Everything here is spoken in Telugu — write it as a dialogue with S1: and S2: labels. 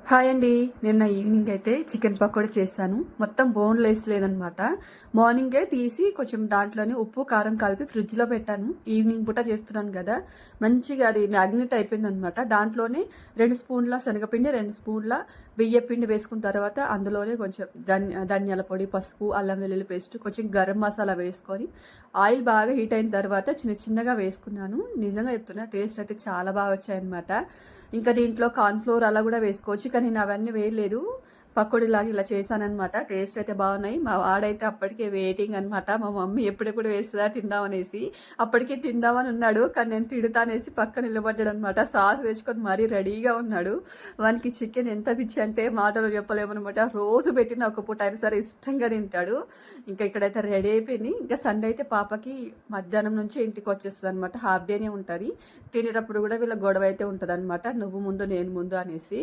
S1: హాయ్ అండి. నిన్న ఈవినింగ్ అయితే చికెన్ పకోడీ చేశాను. మొత్తం బోన్‌లెస్ లేదనమాట. మార్నింగే తీసి కొంచెం దాంట్లోనే ఉప్పు, కారం కలిపి ఫ్రిడ్జ్‌లో పెట్టాను. ఈవినింగ్ పూట చేస్తున్నాను గదా! మంచిగా అది మ్యాగ్నెట్ అయిపోయిందనమాట. దాంట్లోనే 2 స్పూన్ల శనగపిండి, 2 స్పూన్ల బియ్యపిండి వేసుకున్న తర్వాత అందులోనే కొంచెం ధనియాల పొడి, పసుపు, అల్లం వెల్లుల్లి పేస్ట్, కొంచెం గరం మసాలా వేసుకొని ఆయిల్ బాగా హీట్ అయిన తర్వాత చిన్న చిన్నగా వేసుకున్నాను. నిజంగా చెప్తున్నా టేస్ట్ అయితే చాలా బాగా వచ్చాయన్నమాట. ఇంకా దీంట్లో కార్న్ ఫ్లోర్ అలా కూడా వేసుకోవచ్చు. కానీ నేను అవన్నీ వేయలేదు. పకోడీలాగా ఇలా చేశాననమాట. టేస్ట్ అయితే బాగున్నాయి. మా వాడైతే అప్పటికే వెయిటింగ్ అనమాట. మా మమ్మీ ఎప్పుడెప్పుడు వేస్తదా తిందామనేసి. అప్పటికే తిందామని ఉన్నాడు. కానీ నేను తిడతా అనేసి పక్కన నిలబడ్డాడనమాట. సాస్ తెచ్చుకొని మరీ రెడీగా ఉన్నాడు. వానికి చికెన్ ఎంత పిచ్చి అంటే మాటలు చెప్పలేమనమాట. రోజు పెట్టిన ఒక పూట అయినా సరే ఇష్టంగా తింటాడు. ఇంకా ఇక్కడైతే రెడీ అయిపోయింది. ఇంకా సండే అయితే పాపకి మధ్యాహ్నం నుంచి ఇంటికి వచ్చేస్తదనమాట. హాఫ్ డేనే ఉంటది. తినేటప్పుడు కూడా వీళ్ళ గొడవ అయితే ఉంటదనమాట. నువ్వు ముందు నేను ముందు అనేసి.